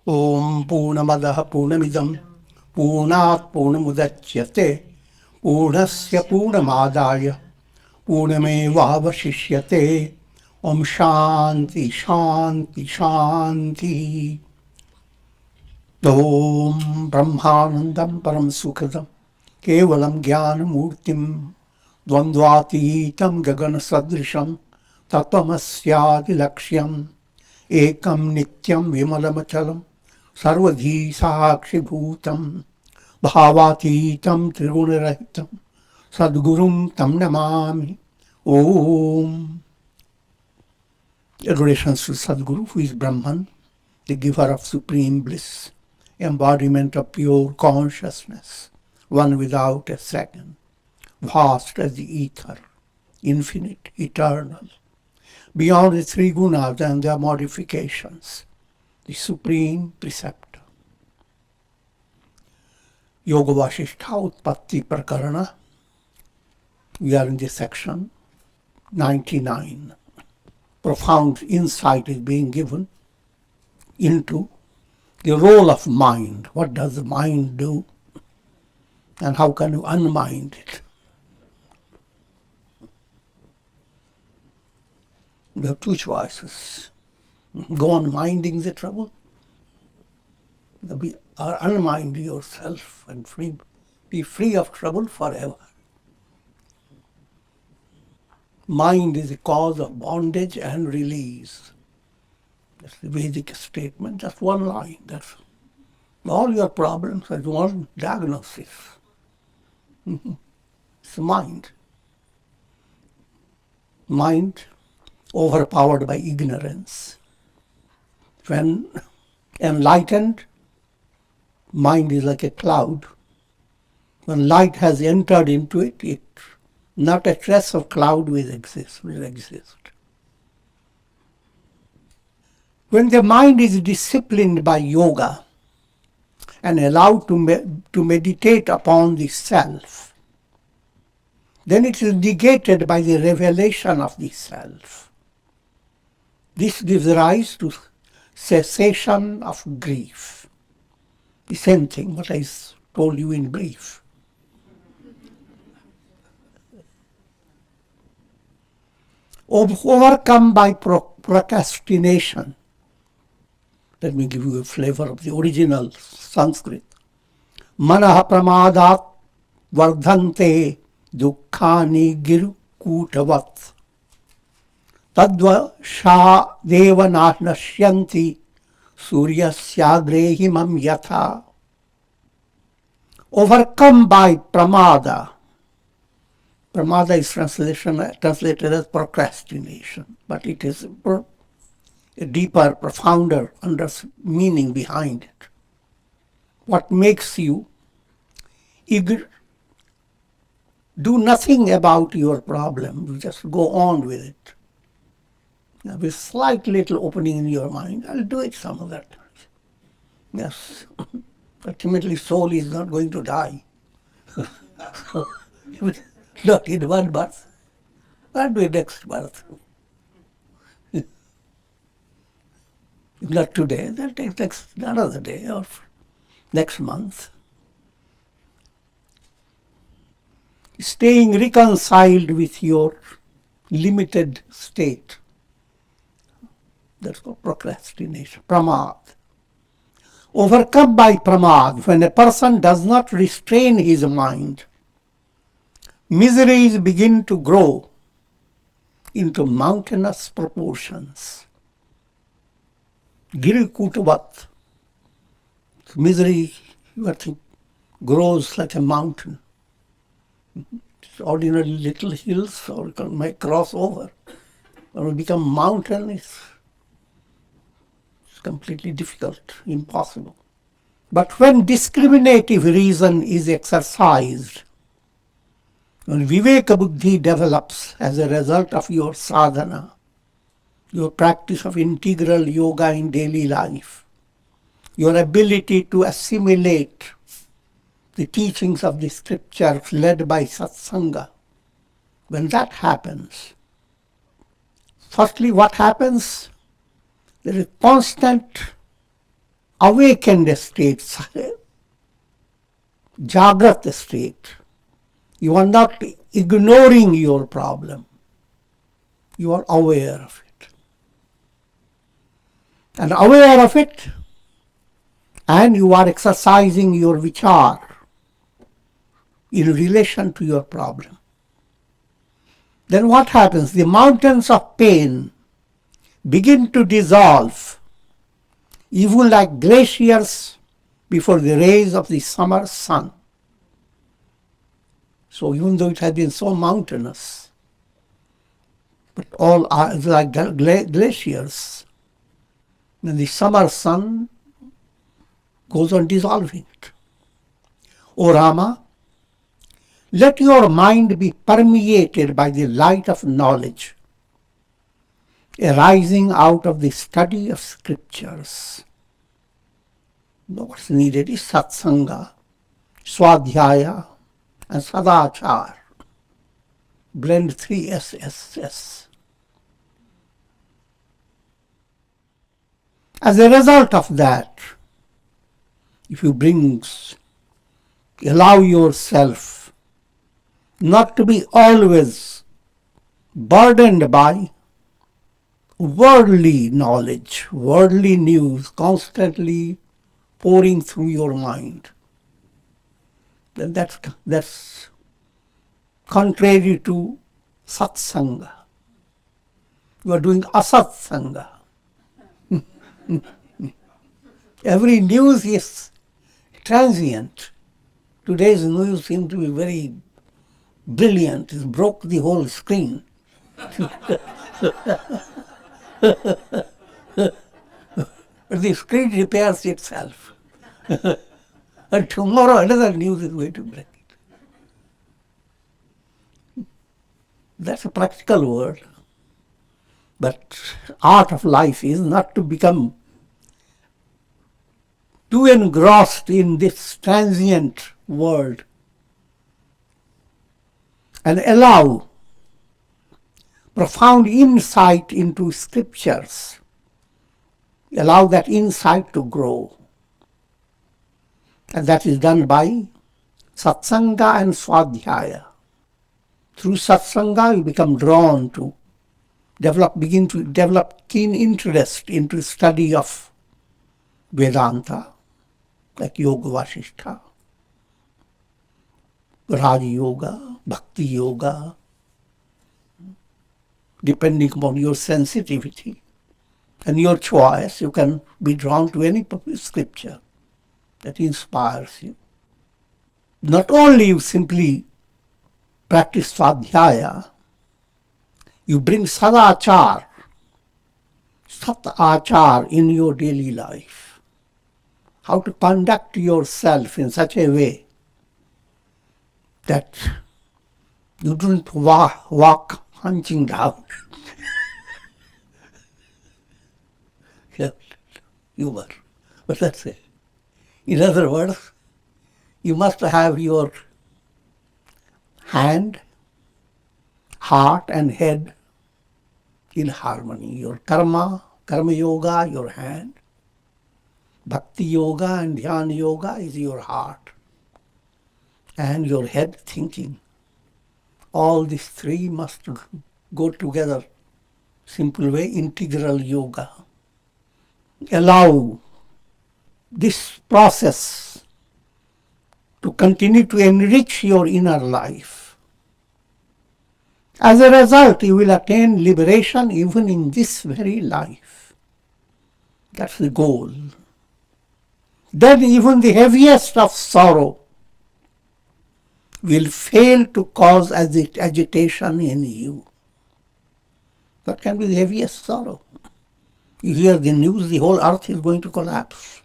Om Purnamadaha Purnamidam Purnat Purnamudachyate Purnasya Purnamadaya Purnamevavashishyate. Om Shanti Shanti Shanti. Om Brahmanandam Param Sukhadam Kevalam Jnanamurtim Dvandvatitam Gagana Sadrisham Tattvamasyadi Lakshyam Ekam Nityam Vimalamachalam Sarvadhi Sakshi Bhutam Bhavatitam Triguna-rahitam Sadgurum Tam Namami. Om. Adorations to Sadguru, who is Brahman, the giver of supreme bliss, embodiment of pure consciousness, one without a second, vast as the ether, infinite, eternal, beyond the three gunas and their modifications, the supreme preceptor. Yoga Vasistha Utpatti Prakarana. We are in this section 99. Profound insight is being given into the role of mind. What does the mind do? And how can you unmind it? You have two choices. Go on minding the trouble, or unmind yourself and be free of trouble forever. Mind is the cause of bondage and release. That's the Vedic statement. That's one line. That's all your problems. That's one diagnosis. It's the mind. Mind overpowered by ignorance. When enlightened, mind is like a cloud. When light has entered into it, not a trace of cloud will exist. When the mind is disciplined by yoga and allowed to meditate upon the self, then it is negated by the revelation of the self. This gives rise to cessation of grief. The same thing what I told you in brief. Overcome by procrastination. Let me give you a flavor of the original Sanskrit. Manaha pramādat vardhante dukkhani giru kutavat. Tadva sha deva nashyanti suryasya mam yatha. Overcome by pramāda. Pramāda is translated as procrastination, but it is a deeper, profounder meaning behind it. What makes you do nothing about your problem, you just go on with it. Now, with slight little opening in your mind, I'll do it some other time. Yes, ultimately soul is not going to die. Not in one birth, not in next birth. If not today, that takes another day or next month. Staying reconciled with your limited state. That's called procrastination, pramāda. Overcome by pramāda, when a person does not restrain his mind, miseries begin to grow into mountainous proportions. Girikutavat. Misery, you think, grows like a mountain. It's ordinary little hills, or you may cross over. Or become mountain, it's completely difficult, impossible. But when discriminative reason is exercised, when viveka buddhi develops as a result of your sadhana, your practice of integral yoga in daily life, your ability to assimilate the teachings of the scriptures led by satsanga, when that happens, firstly what happens? There is constant awakened state, Jagrata state. You are not ignoring your problem. You are aware of it. And aware of it, and you are exercising your vichar in relation to your problem. Then what happens? The mountains of pain begin to dissolve, even like glaciers before the rays of the summer sun. So even though it has been so mountainous, but all are like glaciers, and the summer sun goes on dissolving it. O Rama, let your mind be permeated by the light of knowledge, arising out of the study of scriptures. What's needed is satsanga, swadhyaya, and sadachar. Blend 3 SSS. As a result of that, if you allow yourself not to be always burdened by worldly knowledge, worldly news constantly pouring through your mind, then that's contrary to satsanga. You are doing asatsanga. Every news is transient. Today's news seems to be very brilliant. It broke the whole screen. The screen repairs itself. And tomorrow another news is going to break it. That's a practical word. But art of life is not to become too engrossed in this transient world and allow profound insight into scriptures. Allow that insight to grow. And that is done by satsanga and swadhyaya. Through satsanga you become drawn to begin to develop keen interest into study of Vedanta, like Yoga Vasistha, Raja Yoga, Bhakti Yoga, depending upon your sensitivity and your choice, you can be drawn to any scripture that inspires you. Not only you simply practice Swadhyaya, you bring sadachar, sat-achar in your daily life. How to conduct yourself in such a way that you don't walk hunching down. Humor. But that's it. In other words, you must have your hand, heart and head in harmony. Your karma yoga, your hand. Bhakti yoga and dhyana yoga is your heart. And your head thinking. All these three must go together. Simple way, integral yoga. Allow this process to continue to enrich your inner life. As a result, you will attain liberation even in this very life. That's the goal. Then even the heaviest of sorrow will fail to cause agitation in you. What can be the heaviest sorrow? You hear the news, the whole earth is going to collapse.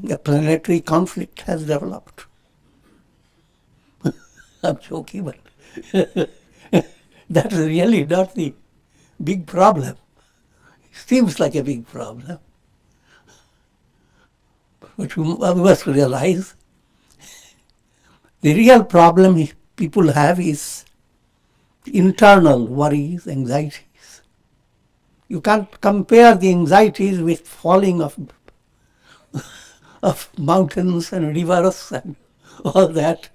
A planetary conflict has developed. I'm joking, but that's really not the big problem. It seems like a big problem. But we must realize the real problem people have is internal worries, anxieties. You can't compare the anxieties with falling of mountains and rivers and all that,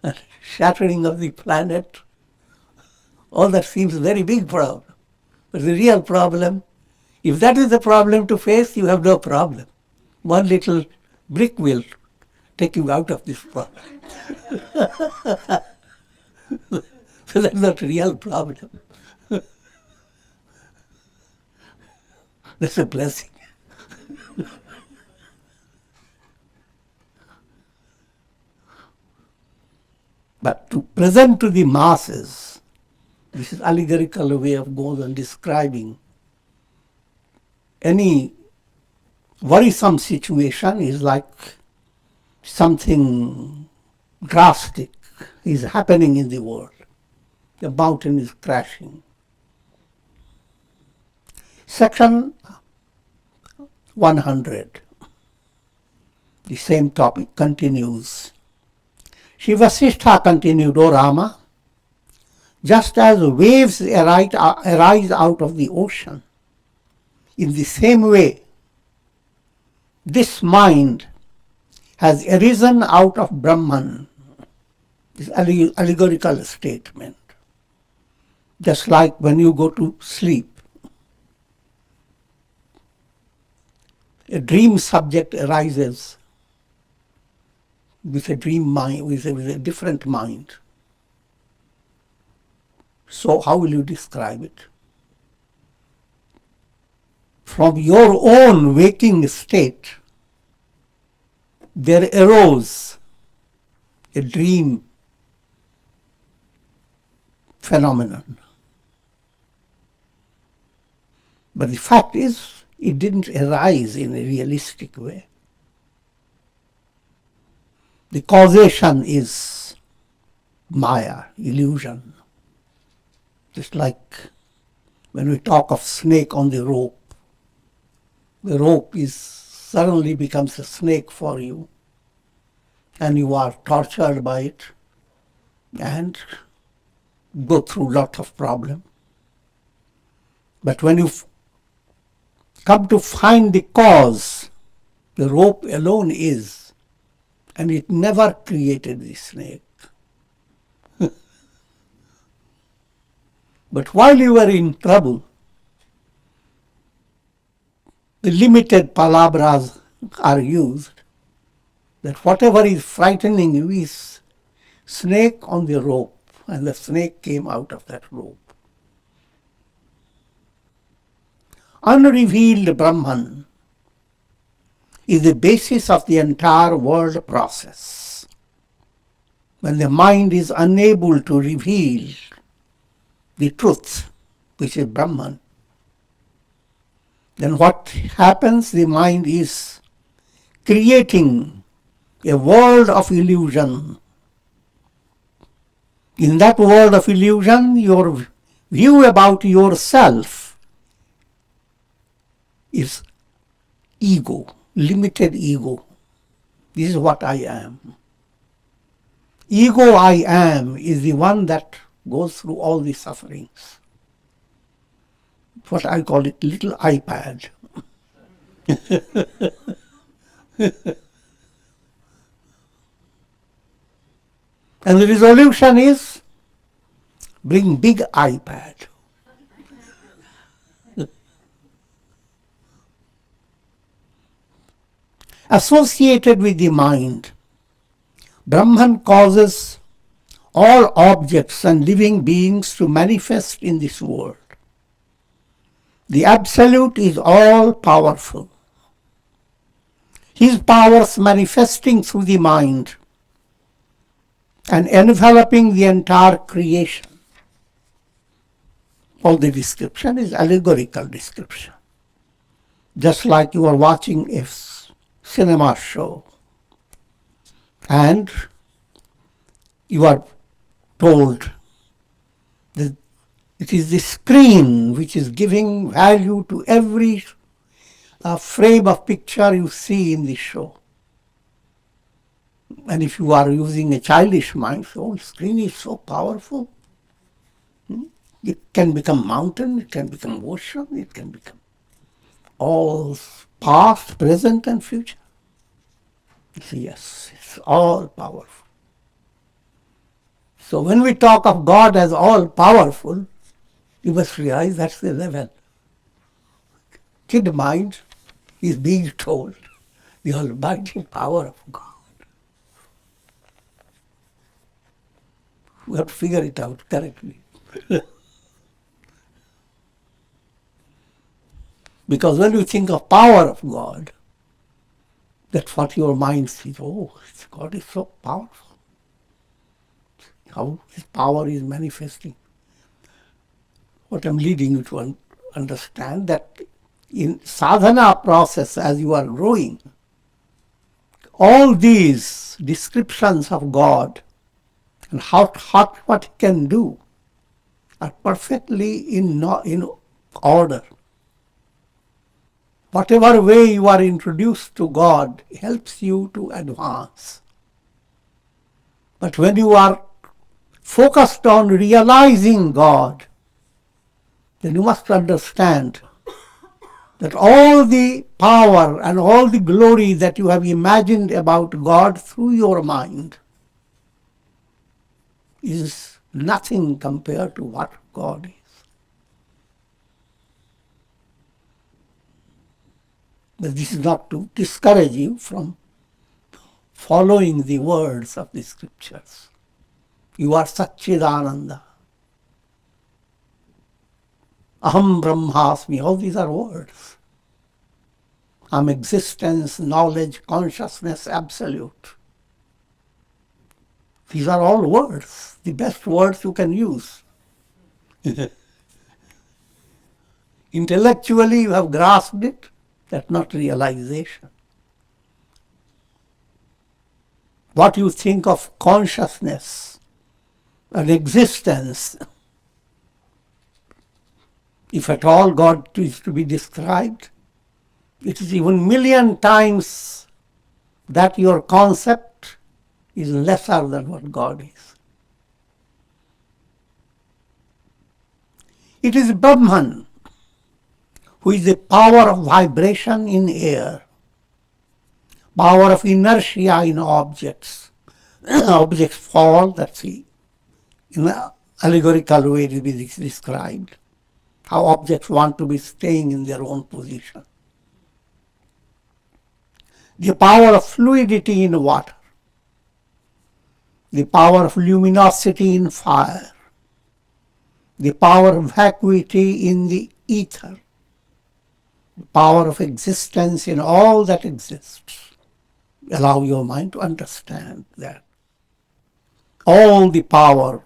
and shattering of the planet. All that seems a very big problem. But the real problem, if that is the problem to face, you have no problem. One little brick will take you out of this problem. So that's not a real problem. That's a blessing. But to present to the masses, this is allegorical way of going on describing any worrisome situation is like something drastic is happening in the world. The mountain is crashing. Section 100. The same topic continues. Shri Vasistha continued, O Rama, just as waves arise out of the ocean, in the same way, this mind has arisen out of Brahman. This allegorical statement. Just like when you go to sleep, a dream subject arises with a dream mind, with a different mind. So how will you describe it? From your own waking state, there arose a dream phenomenon. But the fact is, it didn't arise in a realistic way. The causation is Maya, illusion. Just like when we talk of snake on the rope is suddenly becomes a snake for you, and you are tortured by it and go through lot of problem. But when you come to find the cause, the rope alone is, and it never created the snake. But while you were in trouble, the limited palabras are used, that whatever is frightening you is snake on the rope, and the snake came out of that rope. Unrevealed Brahman is the basis of the entire world process. When the mind is unable to reveal the truth, which is Brahman, then what happens? The mind is creating a world of illusion. In that world of illusion, your view about yourself is ego, limited ego. This is what I am. Ego I am is the one that goes through all the sufferings. What I call it, little iPad. And the resolution is, bring big iPad. Associated with the mind, Brahman causes all objects and living beings to manifest in this world. The Absolute is all-powerful. His powers manifesting through the mind and enveloping the entire creation. All the description is allegorical description. Just like you are watching a cinema show and you are told that it is the screen which is giving value to every frame of picture you see in the show. And if you are using a childish mind, so screen is so powerful. It can become mountain, it can become ocean, it can become all past, present and future. Yes, it's all powerful. So when we talk of God as all powerful, you must realize that's the level. Kid mind is being told the almighty power of God. We have to figure it out correctly. Because when you think of power of God, that's what your mind sees. Oh, God is so powerful. How His power is manifesting. What I'm leading you to understand that in sadhana process, as you are growing, all these descriptions of God and what He can do are perfectly in order. Whatever way you are introduced to God helps you to advance. But when you are focused on realizing God, then you must understand that all the power and all the glory that you have imagined about God through your mind is nothing compared to what God is. But this is not to discourage you from following the words of the scriptures. You are Satchidananda. Aham Brahmasmi. All these are words. I'm existence, knowledge, consciousness, absolute. These are all words, the best words you can use. Intellectually you have grasped it, that's not realization. What you think of consciousness and existence, if at all God is to be described, it is even million times that your concept is lesser than what God is. It is Brahman who is the power of vibration in air, power of inertia in objects. Objects fall, that's in an allegorical way it is described, how objects want to be staying in their own position. The power of fluidity in water, the power of luminosity in fire, the power of vacuity in the ether, the power of existence in all that exists. Allow your mind to understand that. All the power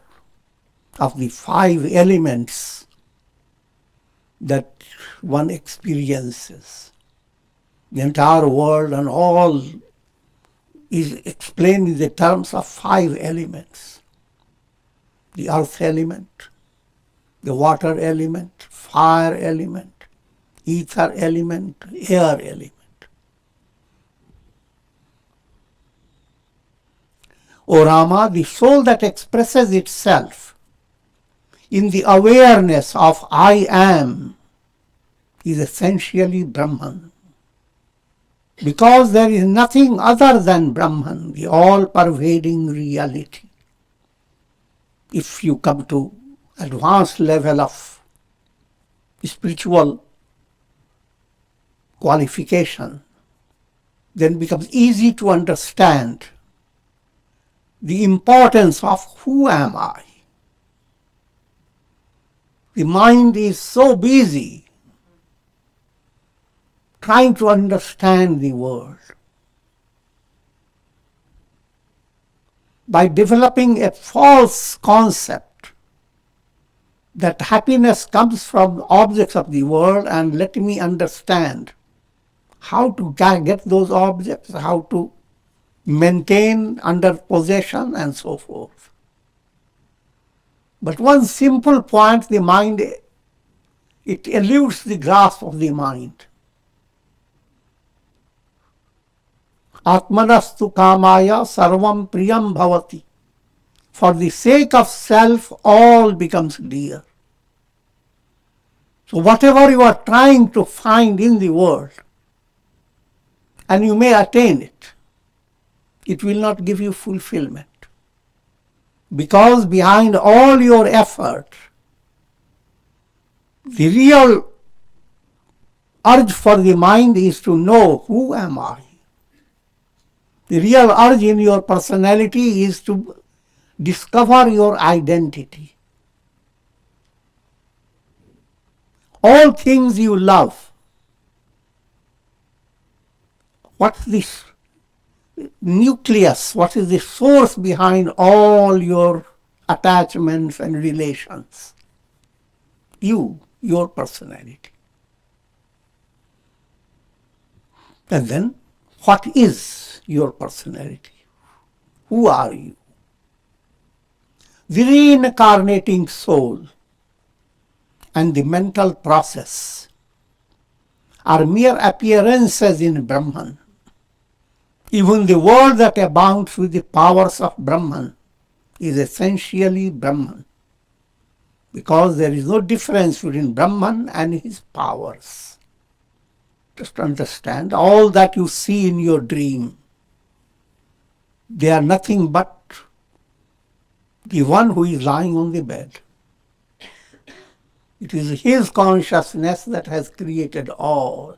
of the 5 elements that one experiences, the entire world and all is explained in the terms of 5 elements. The earth element, the water element, fire element, ether element, air element. O Rama, the soul that expresses itself in the awareness of I am is essentially Brahman. Because there is nothing other than Brahman, the all-pervading reality. If you come to advanced level of spiritual qualification, then it becomes easy to understand the importance of who am I. The mind is so busy trying to understand the world. By developing a false concept that happiness comes from objects of the world, and let me understand how to get those objects, how to maintain under possession and so forth. But one simple point, the mind, it eludes the grasp of the mind. Atmanastu kamaya sarvam priyam bhavati. For the sake of self, all becomes dear. So whatever you are trying to find in the world, and you may attain it, it will not give you fulfillment. Because behind all your effort, the real urge for the mind is to know, who am I? The real urge in your personality is to discover your identity. All things you love. What's this nucleus? What is the source behind all your attachments and relations? You, your personality. And then, what is your personality? Who are you? The reincarnating soul and the mental process are mere appearances in Brahman. Even the world that abounds with the powers of Brahman is essentially Brahman, because there is no difference between Brahman and his powers. Just understand, all that you see in your dream, they are nothing but the one who is lying on the bed. It is his consciousness that has created all.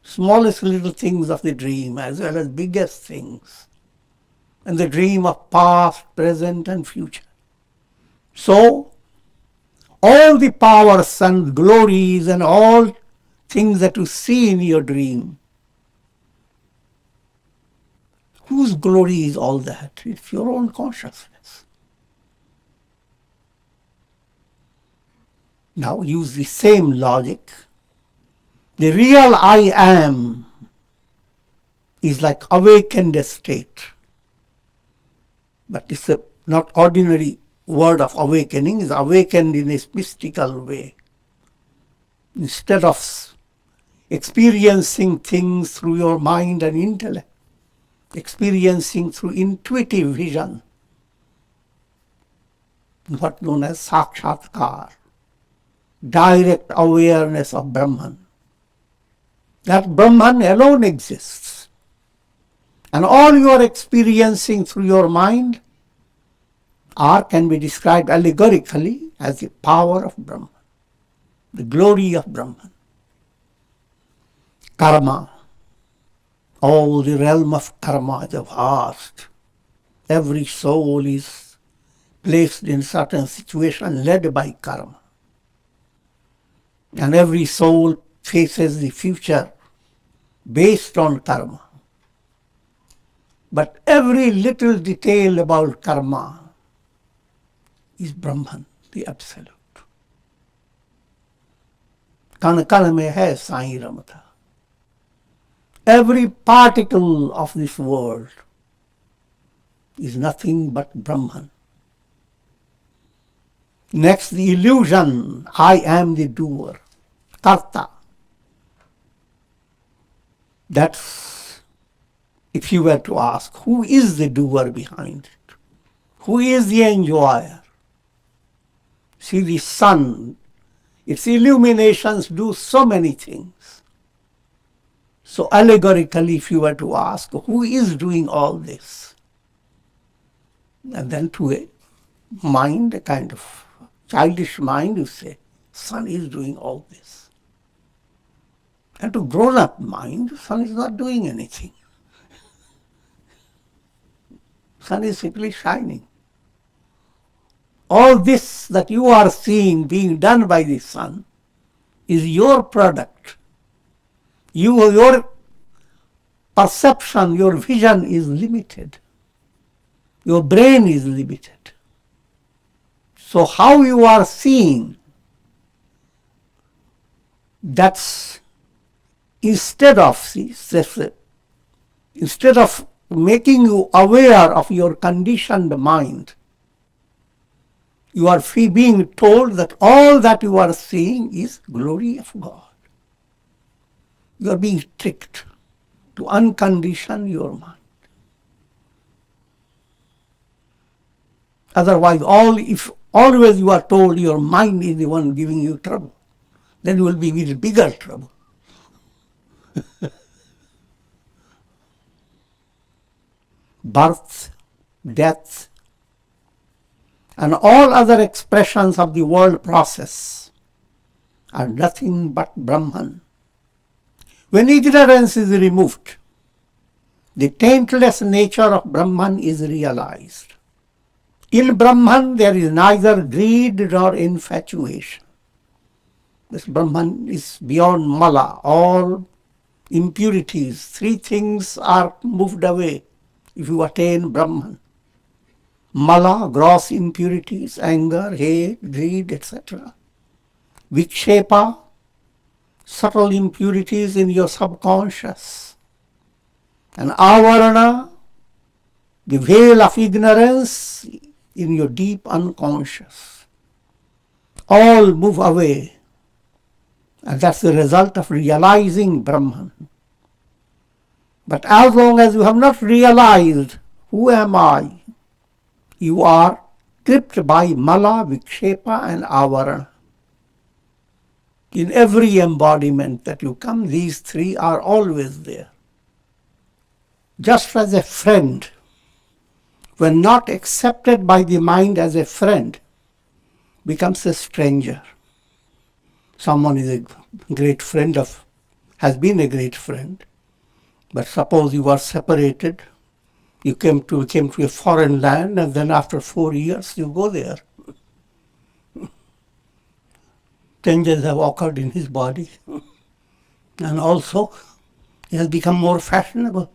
Smallest little things of the dream as well as biggest things. And the dream of past, present and future. So, all the powers and glories and all things that you see in your dream, whose glory is all that? It's your own consciousness. Now use the same logic. The real I am is like awakened state. But it's not ordinary word of awakening, it's awakened in a mystical way. Instead of experiencing things through your mind and intellect, experiencing through intuitive vision, what known as sakshatkar, direct awareness of Brahman. That Brahman alone exists. And all you are experiencing through your mind can be described allegorically as the power of Brahman, the glory of Brahman. Karma, all the realm of karma is vast. Every soul is placed in certain situation led by karma. And every soul faces the future based on karma. But every little detail about karma is Brahman, the Absolute. Kan kan mein hai Sai Ramata. Every particle of this world is nothing but Brahman. Next, the illusion, I am the doer, karta. That's, if you were to ask, who is the doer behind it? Who is the enjoyer? See, the sun, its illuminations do so many things. So allegorically, if you were to ask, who is doing all this? And then to a mind, a kind of childish mind, you say, sun is doing all this. And to grown-up mind, sun is not doing anything. Sun is simply shining. All this that you are seeing being done by the sun is your product. Your perception, your vision is limited. Your brain is limited. So how you are seeing, that's instead of making you aware of your conditioned mind, you are being told that all that you are seeing is glory of God. You are being tricked to uncondition your mind. Otherwise, if always you are told your mind is the one giving you trouble, then you will be in bigger trouble. Birth, death, and all other expressions of the world process are nothing but Brahman. When ignorance is removed, the taintless nature of Brahman is realized. In Brahman there is neither greed nor infatuation. This Brahman is beyond mala. All impurities, three things are moved away if you attain Brahman. Mala, gross impurities, anger, hate, greed, etc. Vikshepa, subtle impurities in your subconscious. And avarana, the veil of ignorance in your deep unconscious. All move away. And that's the result of realizing Brahman. But as long as you have not realized, who am I? You are gripped by mala, vikshepa and avarana. In every embodiment that you come, these three are always there. Just as a friend, when not accepted by the mind as a friend, becomes a stranger. Someone is a great friend has been a great friend, but suppose you are separated, you came to a foreign land, and then after 4 years you go there. Changes have occurred in his body, and also he has become more fashionable.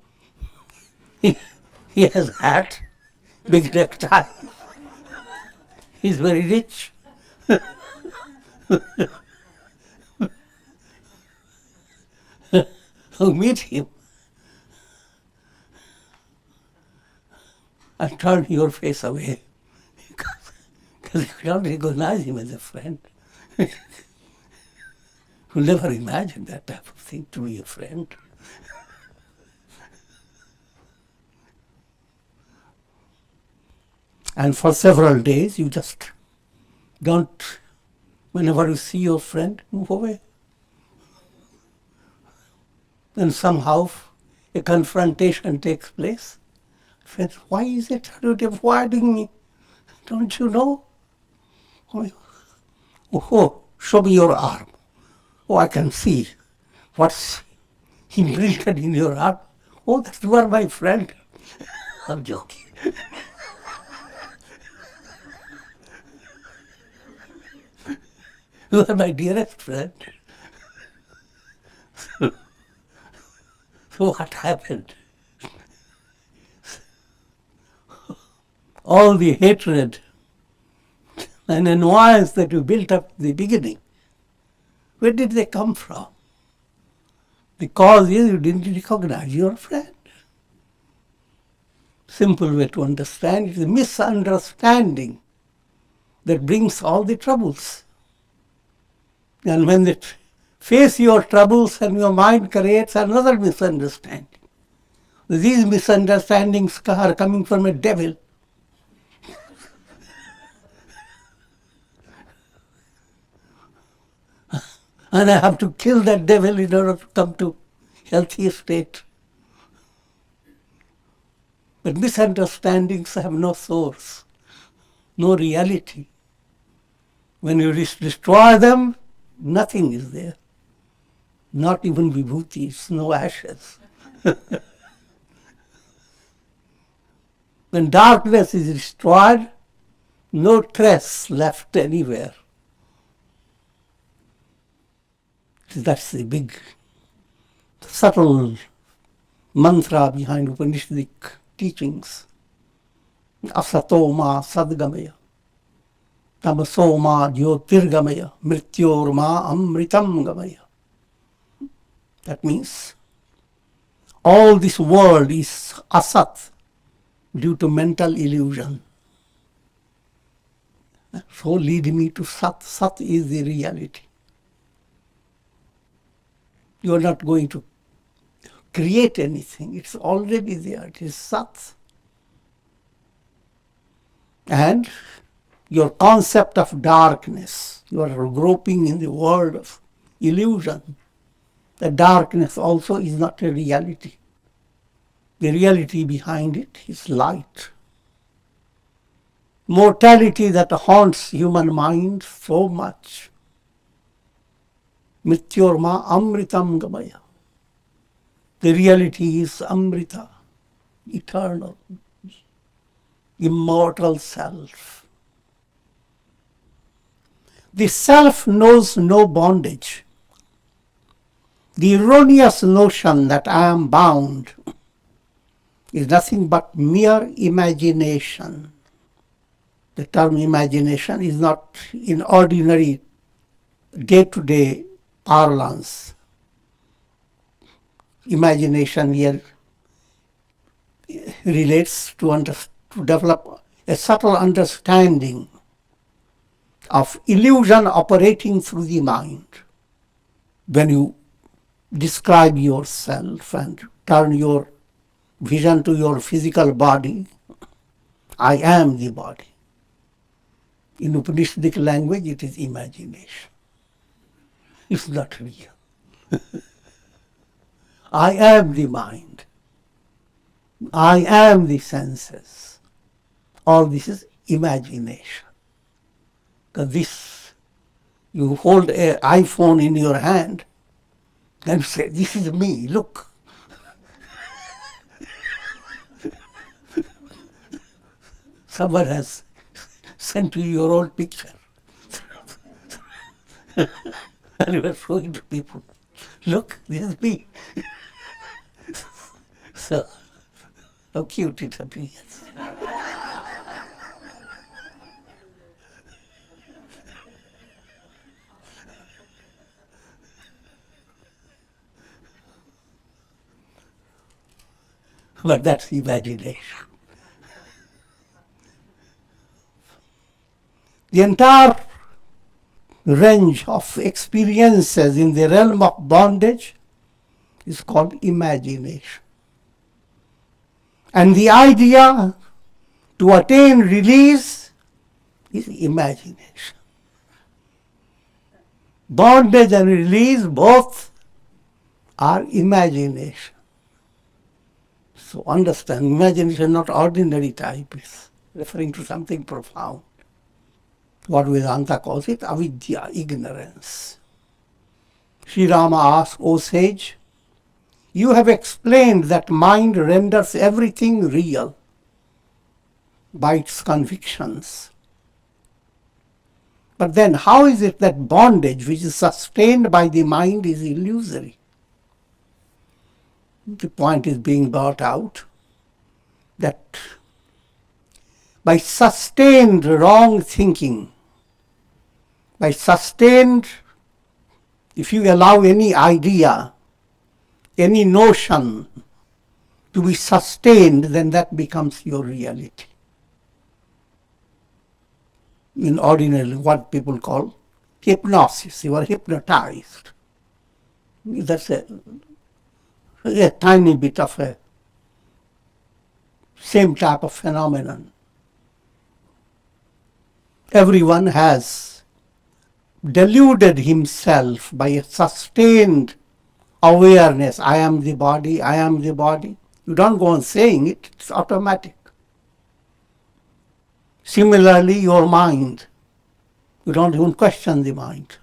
He has hat, big necktie. He's very rich. So meet him and turn your face away because you cannot recognize him as a friend. You never imagined that type of thing to be a friend. And for several days you just don't, whenever you see your friend, move away. Then somehow a confrontation takes place. Friends, why is it you're avoiding me? Don't you know? Oh, show me your arm. Oh, I can see what's imprinted in your arm. Oh, that you are my friend. I'm joking. You are my dearest friend. So what happened? All the hatred and annoyance that you built up in the beginning, where did they come from? The cause is you didn't recognize your friend. Simple way to understand it is a misunderstanding that brings all the troubles. And when they face your troubles and your mind creates another misunderstanding. These misunderstandings are coming from a devil. And I have to kill that devil in order to come to healthy state. But misunderstandings have no source, no reality. When you destroy them, nothing is there. Not even vibhutis, no ashes. When darkness is destroyed, no trace left anywhere. That's the big, subtle mantra behind Upanishadic teachings. Asatoma sadgamaya, tamasoma jyotirgamaya, mrityorma amritam gamaya. That means all this world is asat due to mental illusion. So lead me to Sat. Sat is the reality. You are not going to create anything. It's already there. It is Sat. And your concept of darkness, you are groping in the world of illusion. The darkness also is not a reality. The reality behind it is light. Mortality that haunts human mind so much. Mrityorma amritam gamaya. The reality is amrita, eternal, immortal self. The self knows no bondage. The erroneous notion that I am bound is nothing but mere imagination. The term imagination is not in ordinary day-to-day parlance. Imagination here relates to develop a subtle understanding of illusion operating through the mind. When you describe yourself and turn your vision to your physical body, I am the body. In Upanishadic language, it is imagination. It's not real. I am the mind. I am the senses. All this is imagination. Because this, you hold an iPhone in your hand and say, this is me, look. Someone has sent you your old picture. And you are showing to people, look, this is me. So, how cute it appears. But that's imagination. The entire range of experiences in the realm of bondage is called imagination. And the idea to attain release is imagination. Bondage and release both are imagination. So understand, imagination not ordinary type, is referring to something profound. What Vedanta calls it, avidya, ignorance. Sri Rama asks, O sage, you have explained that mind renders everything real by its convictions. But then how is it that bondage, which is sustained by the mind, is illusory? The point is being brought out that by sustained wrong thinking, by sustained, if you allow any idea, any notion to be sustained, then that becomes your reality. In ordinarily what people call hypnosis, you are hypnotized. That's a tiny bit of a same type of phenomenon. Everyone has deluded himself by a sustained awareness. I am the body, I am the body. You don't go on saying it, it's automatic. Similarly, your mind. You don't even question the mind.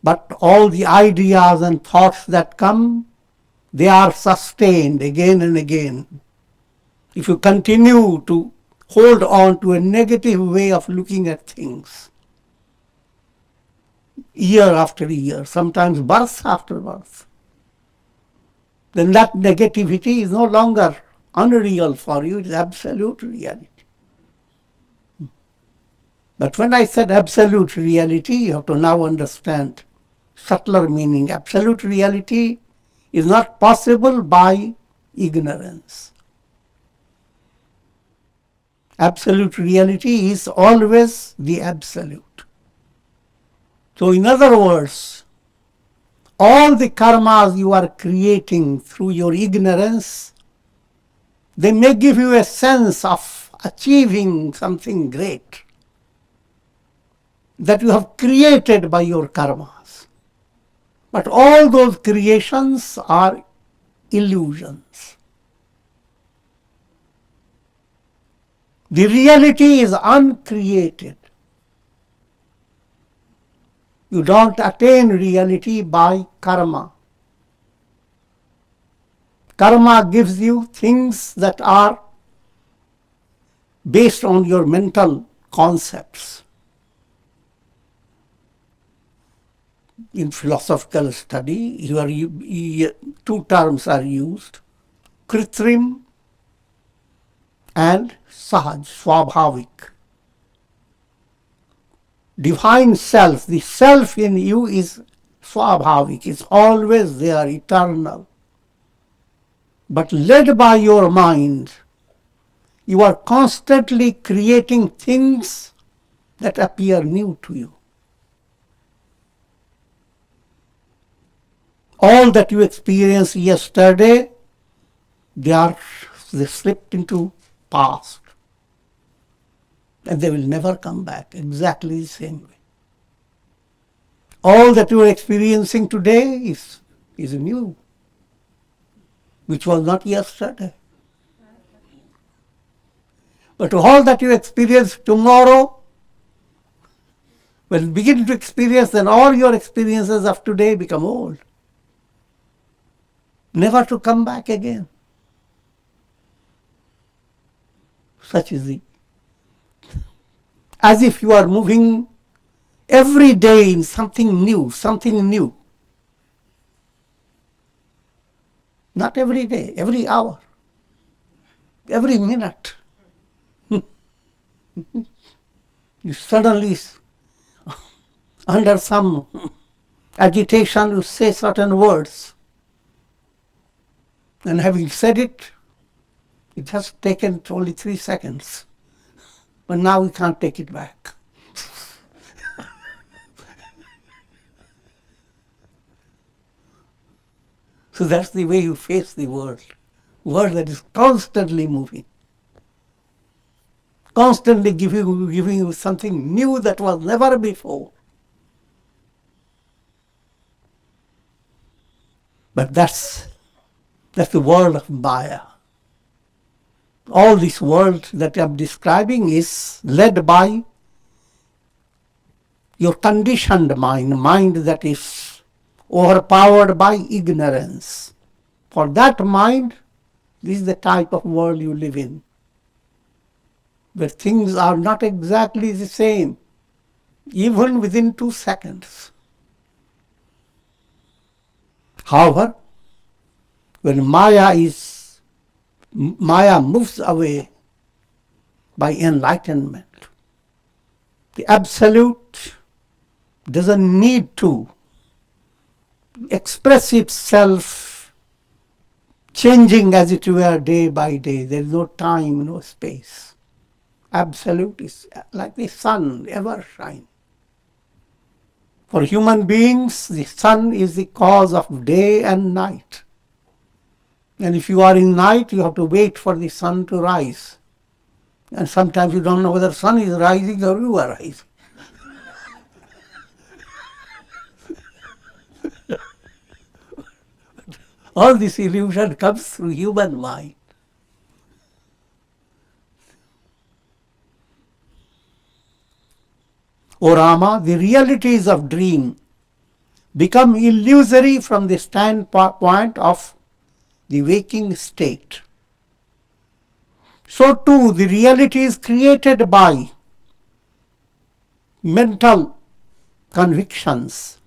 But all the ideas and thoughts that come, they are sustained again and again. If you continue to hold on to a negative way of looking at things, year after year, sometimes birth after birth, then that negativity is no longer unreal for you, it is absolute reality. But when I said absolute reality, you have to now understand subtler meaning. Absolute reality is not possible by ignorance. Absolute reality is always the absolute. So in other words, all the karmas you are creating through your ignorance, they may give you a sense of achieving something great that you have created by your karmas. But all those creations are illusions. The reality is uncreated. You don't attain reality by karma. Karma gives you things that are based on your mental concepts. In philosophical study, two terms are used, kritrim and sahaj, swabhavik. Divine self, the self in you is swabhavik, it's always there, eternal. But led by your mind, you are constantly creating things that appear new to you. All that you experienced yesterday, they slipped into past. And they will never come back exactly the same way. All that you are experiencing today is new, which was not yesterday. But all that you experience tomorrow, when you begin to experience, then all your experiences of today become old, never to come back again. Such is it. As if you are moving every day in something new, something new. Not every day, every hour, every minute. You suddenly, under some agitation, you say certain words. And having said it, it has taken only 3 seconds. But now we can't take it back. So that's the way you face the world that is constantly moving, constantly giving you something new that was never before. But that's the world of Maya. All this world that I'm describing is led by your conditioned mind that is overpowered by ignorance. For that mind, this is the type of world you live in, where things are not exactly the same, even within 2 seconds. However, when Maya moves away by enlightenment, the Absolute doesn't need to express itself, changing as it were day by day. There is no time, no space. Absolute is like the sun, ever shine. For human beings, the sun is the cause of day and night. And if you are in night, you have to wait for the sun to rise. And sometimes you don't know whether the sun is rising or you are rising. All this illusion comes through human mind. O Rama, the realities of dream become illusory from the standpoint of the waking state. So too, the realities created by mental convictions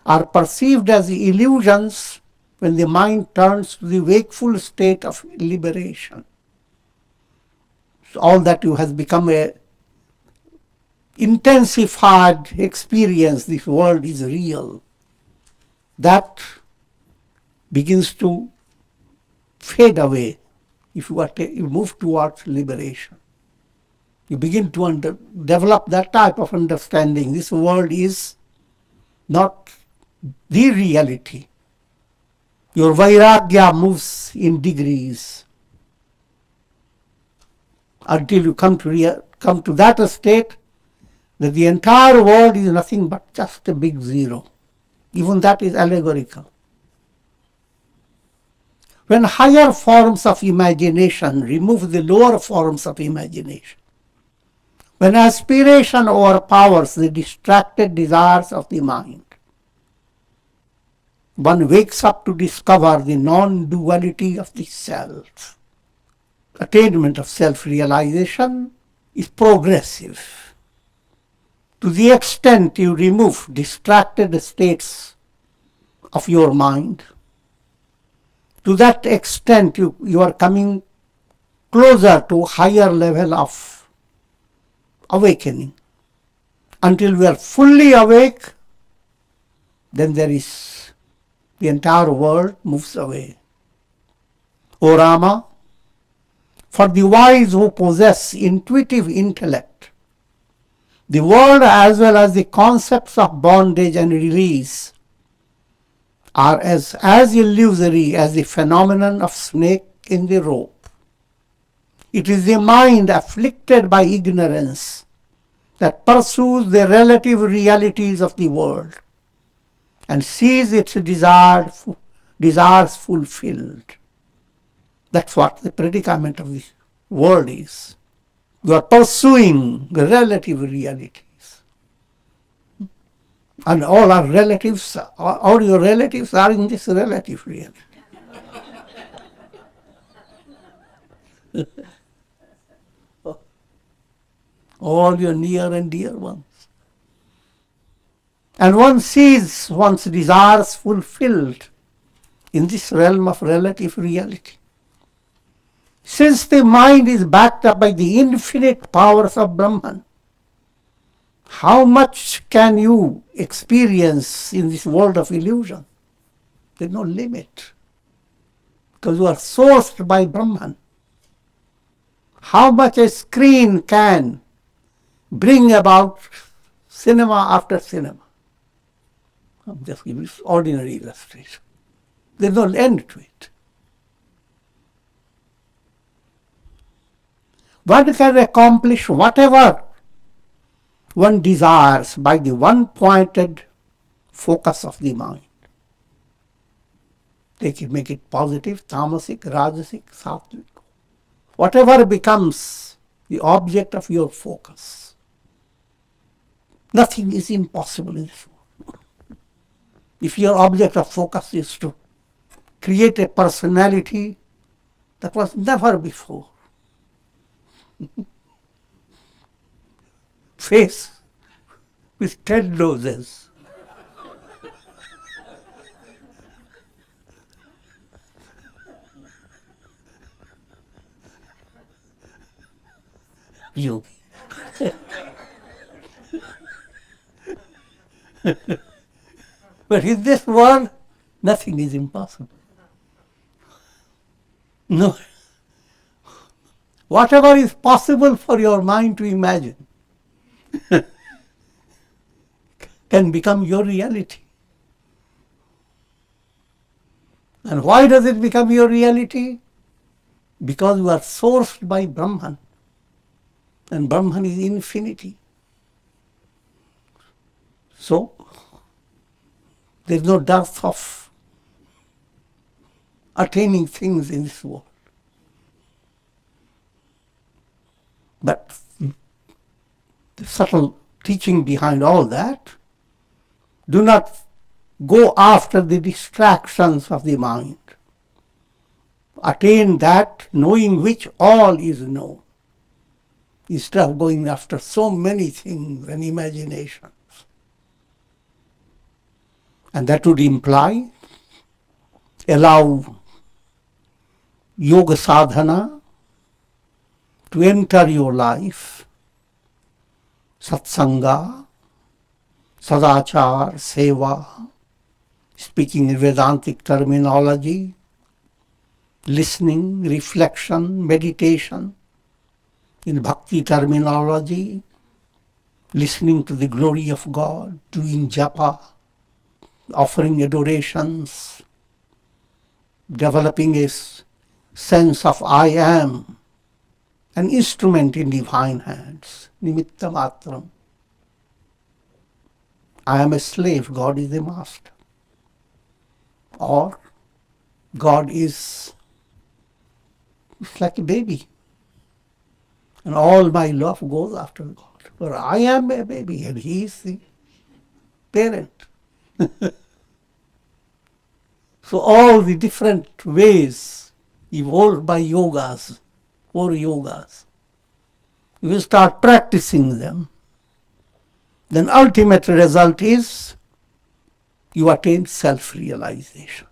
are perceived as illusions when the mind turns to the wakeful state of liberation. So all that you has become a intensified experience, this world is real. That begins to fade away if you move towards liberation. You begin to develop that type of understanding. This world is not the reality. Your vairagya moves in degrees until you come to that state that the entire world is nothing but just a big zero. Even that is allegorical. When higher forms of imagination remove the lower forms of imagination, when aspiration overpowers the distracted desires of the mind, one wakes up to discover the non-duality of the self. Attainment of self-realization is progressive. To the extent you remove distracted states of your mind, to that extent you are coming closer to a higher level of awakening. Until we are fully awake, then the entire world moves away. O Rama, for the wise who possess intuitive intellect, the world as well as the concepts of bondage and release are as illusory as the phenomenon of snake in the rope. It is the mind afflicted by ignorance that pursues the relative realities of the world and sees its desires fulfilled. That's what the predicament of the world is. You are pursuing the relative realities. And all our relatives, all your relatives are in this relative reality. All your near and dear ones. And one sees one's desires fulfilled in this realm of relative reality. Since the mind is backed up by the infinite powers of Brahman, how much can you experience in this world of illusion? There's no limit. Because you are sourced by Brahman. How much a screen can bring about cinema after cinema? I'm just giving this ordinary illustration. There's no end to it. One can accomplish whatever one desires by the one-pointed focus of the mind. Make it positive, tamasic, rajasic, sattvic. Whatever becomes the object of your focus. Nothing is impossible in this world. If your object of focus is to create a personality that was never before, face with 10 noses, you. But in this world, nothing is impossible. No. Whatever is possible for your mind to imagine can become your reality. And why does it become your reality? Because you are sourced by Brahman. And Brahman is infinity. So, there is no dearth of attaining things in this world. But the subtle teaching behind all that, do not go after the distractions of the mind. Attain that knowing which all is known, instead of going after so many things and imaginations. And that would imply allow yoga sadhana to enter your life, satsanga, sadachar, seva, speaking in Vedantic terminology, listening, reflection, meditation, in bhakti terminology, listening to the glory of God, doing japa, offering adorations, developing a sense of I am, an instrument in divine hands, nimitta matram. I am a slave, God is the master. Or God is like a baby. And all my love goes after God. For I am a baby and He is the parent. So all the different ways evolved by yogas, 4 yogas, if you start practicing them, then ultimate result is you attain self-realization.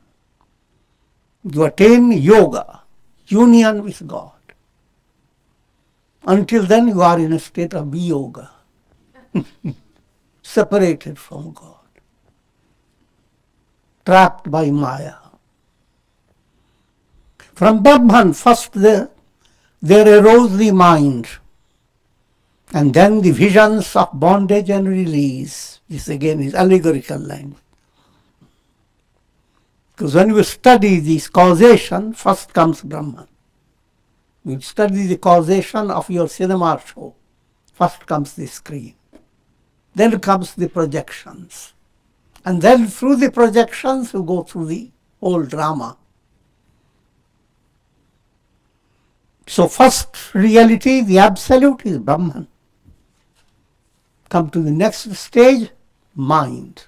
You attain yoga, union with God. Until then you are in a state of viyoga, separated from God, trapped by Maya. From Brahman, first there arose the mind, and then the visions of bondage and release. This again is allegorical language. Because when we study this causation, first comes Brahman. We study the causation of your cinema show. First comes the screen. Then comes the projections. And then through the projections, you go through the whole drama. So first reality, the absolute, is Brahman. Come to the next stage, mind.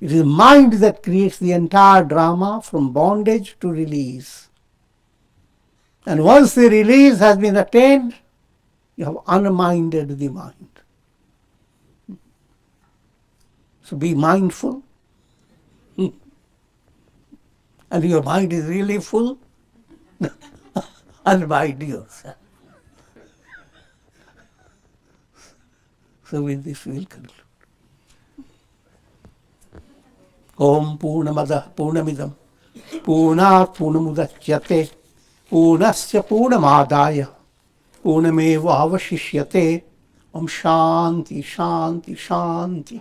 It is mind that creates the entire drama from bondage to release. And once the release has been attained, you have unminded the mind. So be mindful. And your mind is really full, unmind yourself. So with this we'll conclude. Om Purnamada Purnamidam Purnat Purnamudachyate Purnasya Purnamadaya Purnameva Avashishyate. Om Shanti Shanti Shanti.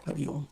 Hari Om.